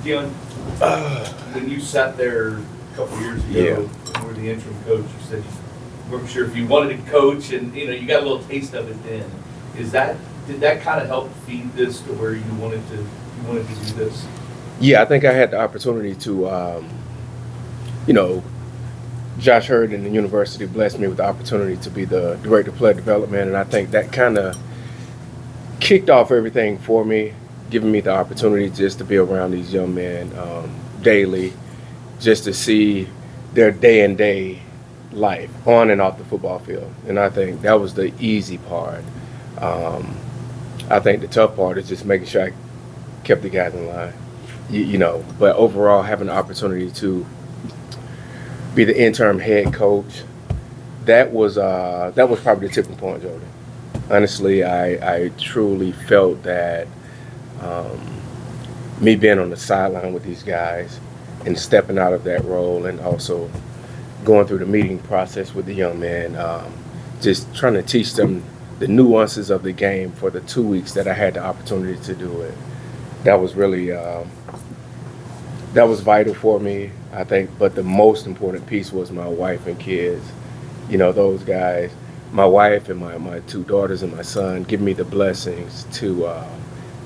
Deion, when you sat there a couple years ago, and were the interim coach, you said you weren't sure if you wanted to coach, and you got a little taste of it then. Did that kind of help feed this to where you wanted to do this? Yeah, I think I had the opportunity to, Josh Hurd and the university blessed me with the opportunity to be the director of player development, and I think that kind of kicked off everything for me, giving me the opportunity just to be around these young men daily, just to see their day-and-day life on and off the football field. And I think that was the easy part. I think the tough part is just making sure I kept the guys in line, But overall, having the opportunity to be the interim head coach, that was probably the tipping point, Jordan. Honestly, I truly felt that me being on the sideline with these guys and stepping out of that role, and also going through the meeting process with the young men, just trying to teach them the nuances of the game for the 2 weeks that I had the opportunity to do it. That was really that was vital for me, I think. But the most important piece was my wife and kids. Those guys, my wife and my two daughters and my son, give me the blessings to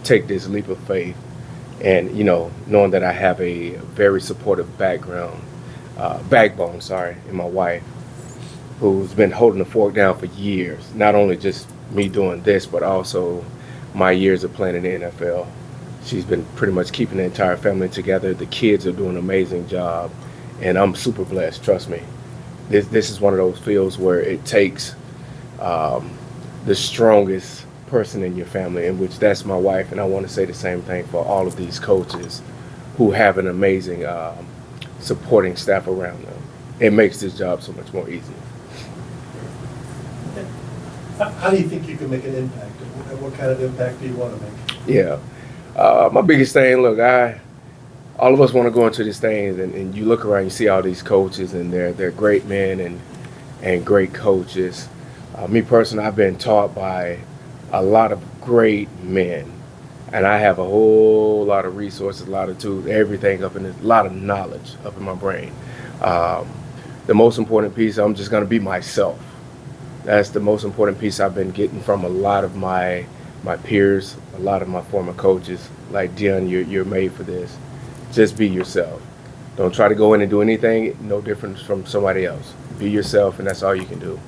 take this leap of faith, and knowing that I have a very supportive backbone, in my wife, who's been holding the fork down for years. Not only just me doing this, but also my years of playing in the NFL. She's been pretty much keeping the entire family together. The kids are doing an amazing job, and I'm super blessed. Trust me. This is one of those fields where it takes the strongest person in your family, in which that's my wife, and I want to say the same thing for all of these coaches who have an amazing supporting staff around them. It makes this job so much more easy. How do you think you can make an impact? What kind of impact do you want to make? Yeah. My biggest thing, look, all of us want to go into these things, and you look around, you see all these coaches, and they're great men and great coaches. Me personally, I've been taught by a lot of great men, and I have a whole lot of resources, a lot of tools, everything up in a lot of knowledge up in my brain. The most important piece, I'm just going to be myself. That's the most important piece I've been getting from a lot of my peers, a lot of my former coaches. Like, Deion, you're made for this. Just be yourself. Don't try to go in and do anything no different from somebody else. Be yourself, and that's all you can do.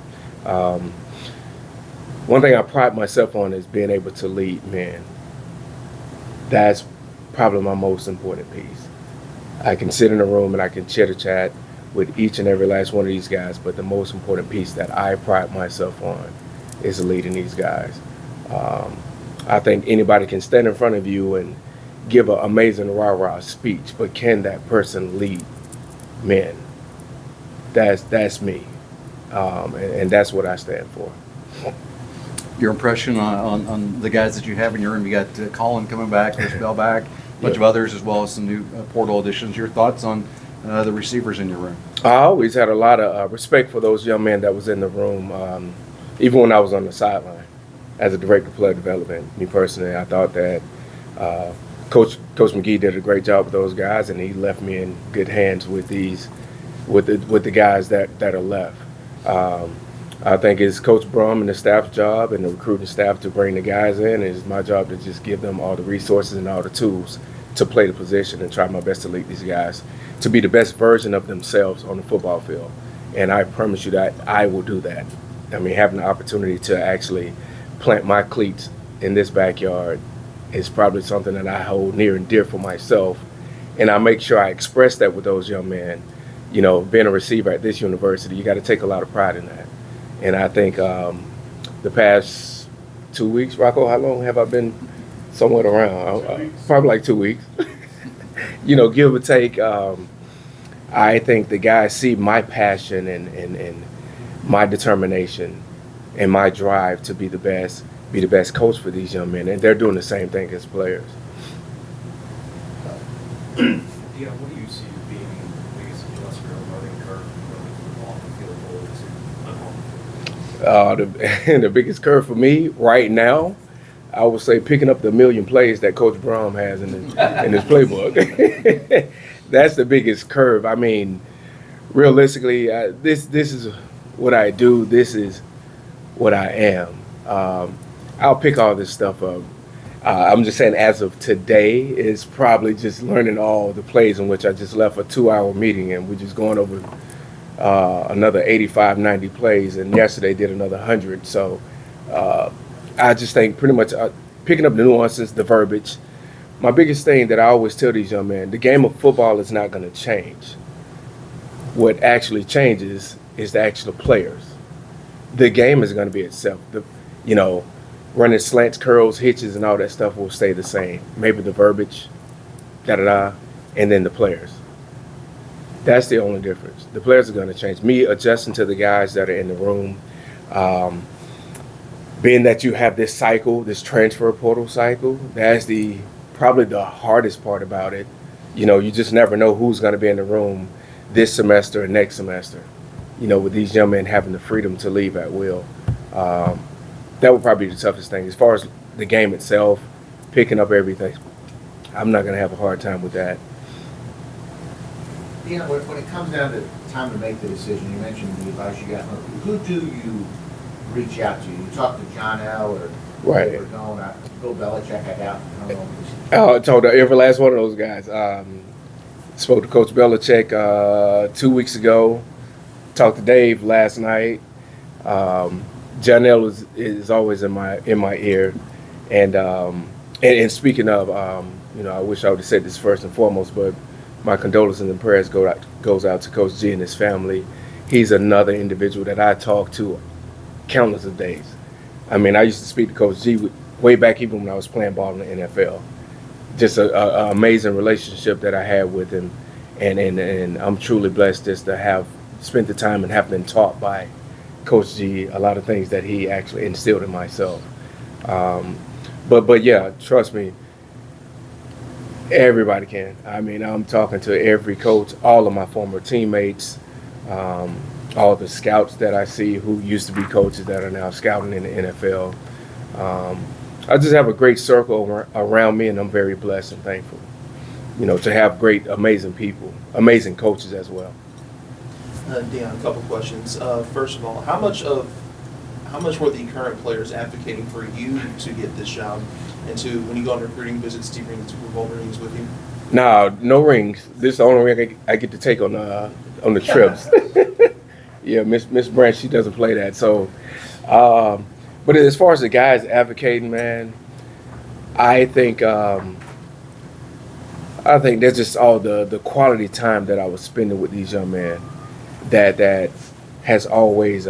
One thing I pride myself on is being able to lead men. That's probably my most important piece. I can sit in a room and I can chitter-chat with each and every last one of these guys, but the most important piece that I pride myself on is leading these guys. I think anybody can stand in front of you and give an amazing rah-rah speech, but can that person lead men? That's me, and that's what I stand for. Your impression on the guys that you have in your room? You got Colin coming back, Chris Bell back, a bunch of others, as well as some new portal additions. Your thoughts on the receivers in your room? I always had a lot of respect for those young men that was in the room, even when I was on the sideline as a director of player development. Me personally, I thought that Coach McGee did a great job with those guys, and he left me in good hands with the guys that are left. I think it's Coach Brum and the staff's job and the recruiting staff to bring the guys in. It's my job to just give them all the resources and all the tools to play the position and try my best to lead these guys to be the best version of themselves on the football field. And I promise you that I will do that. I mean, having the opportunity to actually plant my cleats in this backyard is probably something that I hold near and dear for myself. And I make sure I express that with those young men. Being a receiver at this university, you got to take a lot of pride in that. And I think the past 2 weeks, Rocco, how long have I been somewhat around? Probably like 2 weeks. Give or take. I think the guys see my passion and my determination and my drive to be the best coach for these young men, and they're doing the same thing as players. Yeah, what do you see being the biggest industrial learning curve from off the field goal to on the field? The biggest curve for me right now, I would say picking up the million plays that Coach Brom has in his playbook. That's the biggest curve. I mean, realistically, this is what I do. This is what I am. I'll pick all this stuff up. I'm just saying, as of today, is probably just learning all the plays in which I just left a 2-hour meeting, and we're just going over another 85, 90 plays, and yesterday did another 100. So I just think pretty much picking up the nuances, the verbiage. My biggest thing that I always tell these young men, the game of football is not going to change. What actually changes is the actual players. The game is going to be itself. Running slants, curls, hitches, and all that stuff will stay the same. Maybe the verbiage, and then the players. That's the only difference. The players are going to change. Me adjusting to the guys that are in the room, being that you have this cycle, this transfer portal cycle, that's probably the hardest part about it. You just never know who's going to be in the room this semester or next semester. With these young men having the freedom to leave at will. That would probably be the toughest thing. As far as the game itself, picking up everything, I'm not going to have a hard time with that. When it comes down to time to make the decision, you mentioned the advice you got. Who do you reach out to? You talk to John L. or Right. Bill Belichick, I doubt. I don't know. I told every last one of those guys. Spoke to Coach Belichick 2 weeks ago. Talked to Dave last night. John L. is always in my ear, and speaking of, I wish I would have said this first and foremost, but my condolences and prayers goes out to Coach G and his family. He's another individual that I talk to countless of days. I mean, I used to speak to Coach G way back even when I was playing ball in the NFL. Just an amazing relationship that I had with him, and I'm truly blessed just to have spent the time and have been taught by Coach G a lot of things that he actually instilled in myself. But yeah, trust me, everybody can. I mean, I'm talking to every coach, all of my former teammates, all the scouts that I see who used to be coaches that are now scouting in the NFL. I just have a great circle around me, and I'm very blessed and thankful, to have great, amazing people, amazing coaches as well. Deion, a couple questions. First of all, how much were the current players advocating for you to get this job, and to when you go on recruiting visits, do you bring the Super Bowl rings with you? No rings. This is the only ring I get to take on the trips. Yeah, Miss Branch, she doesn't play that. So, but as far as the guys advocating, man, I think that's just all the quality time that I was spending with these young men that has always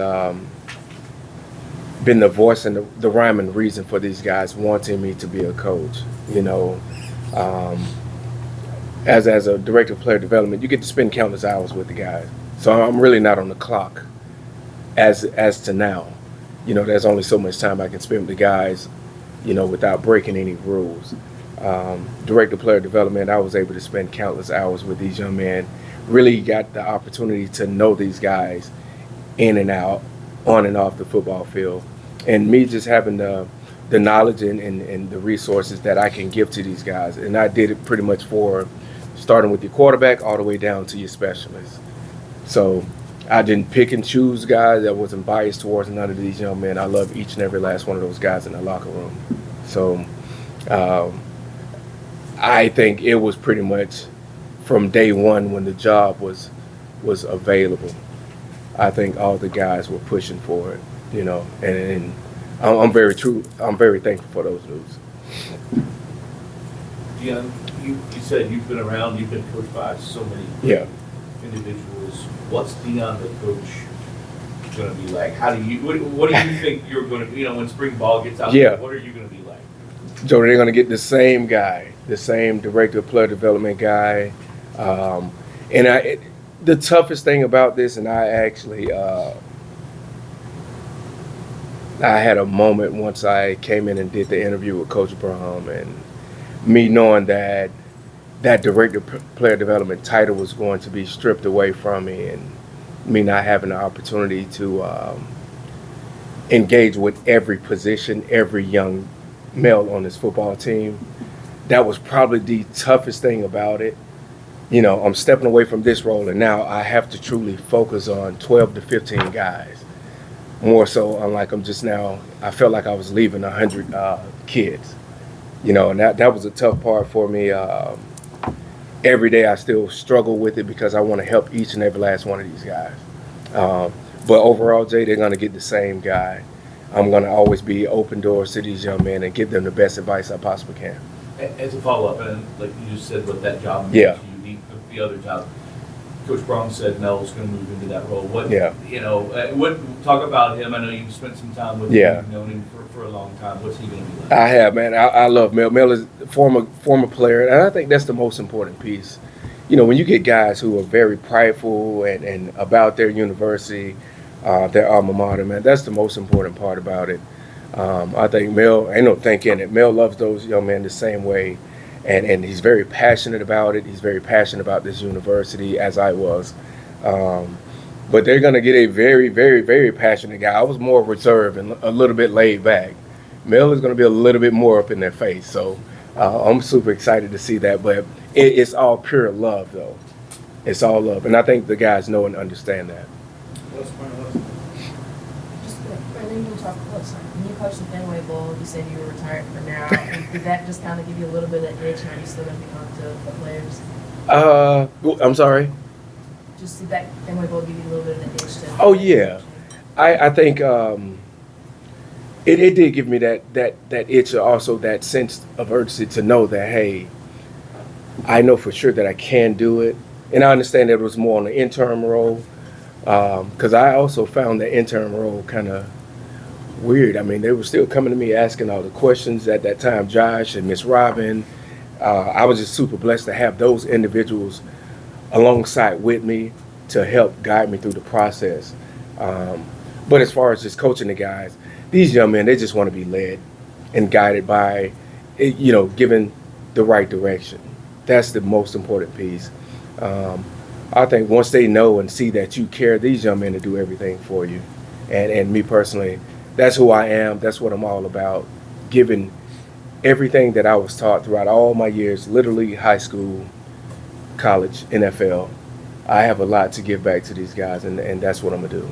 been the voice and the rhyme and reason for these guys wanting me to be a coach. As a director of player development, you get to spend countless hours with the guys. So I'm really not on the clock as to now. There's only so much time I can spend with the guys, without breaking any rules. Director of player development, I was able to spend countless hours with these young men. Really got the opportunity to know these guys in and out, on and off the football field. And me just having the knowledge and the resources that I can give to these guys. And I did it pretty much for starting with your quarterback all the way down to your specialists. So I didn't pick and choose guys. I wasn't biased towards none of these young men. I love each and every last one of those guys in the locker room. So I think it was pretty much from day one when the job was available. I think all the guys were pushing for it, and I'm very thankful for those news. Deion, you said you've been around, you've been coached by so many individuals. What's Deion the coach going to be like? What do you think you're going to, when spring ball gets out there, what are you going to be like? Joe, they're going to get the same guy, the same director of player development guy. The toughest thing about this, and I actually, I had a moment once I came in and did the interview with Coach Brom, and me knowing that director of player development title was going to be stripped away from me, and me not having the opportunity to engage with every position, every young male on this football team. That was probably the toughest thing about it. You know, I'm stepping away from this role, and now I have to truly focus on 12 to 15 guys. More so, unlike I'm just now, I felt like I was leaving 100 kids. You know, and that was a tough part for me. Every day I still struggle with it because I want to help each and every last one of these guys. But overall, Jay, they're going to get the same guy. I'm going to always be open doors to these young men and give them the best advice I possibly can. As a follow-up, and like you just said, what that job Yeah. means to you, the other job, Coach Braun said Mel's going to move into that role. What, Yeah. you know, what, talk about him. I know you've spent some time with Yeah. him, you've known him for a long time. What's he going to be like? I have, man. I love Mel. Mel is a former player, and I think that's the most important piece. You know, when you get guys who are very prideful and about their university, their alma mater, man, that's the most important part about it. I think Mel, ain't no thinking it, Mel loves those young men the same way, and he's very passionate about it. He's very passionate about this university, as I was. But they're going to get a very, very, very passionate guy. I was more reserved and a little bit laid back. Mel is going to be a little bit more up in their face. So I'm super excited to see that. But it's all pure love, though. It's all love. And I think the guys know and understand that. Just when you talk about when you coached the Fenway Bowl, you said you were retired for now. Did that just kind of give you a little bit of itch, and are you still going to be on to the players? I'm sorry. Just did that Fenway Bowl give you a little bit of the itch to? Oh, yeah. I think it did give me that itch, also that sense of urgency to know that, hey, I know for sure that I can do it. And I understand that it was more on the interim role, because I also found the interim role kind of weird. I mean, they were still coming to me asking all the questions at that time, Josh and Miss Robin. I was just super blessed to have those individuals alongside with me to help guide me through the process. But as far as just coaching the guys, these young men, they just want to be led and guided by, you know, given the right direction. That's the most important piece. I think once they know and see that you care, these young men will do everything for you. And me personally, that's who I am. That's what I'm all about. Giving everything that I was taught throughout all my years, literally high school, college, NFL. I have a lot to give back to these guys, and that's what I'm going to do.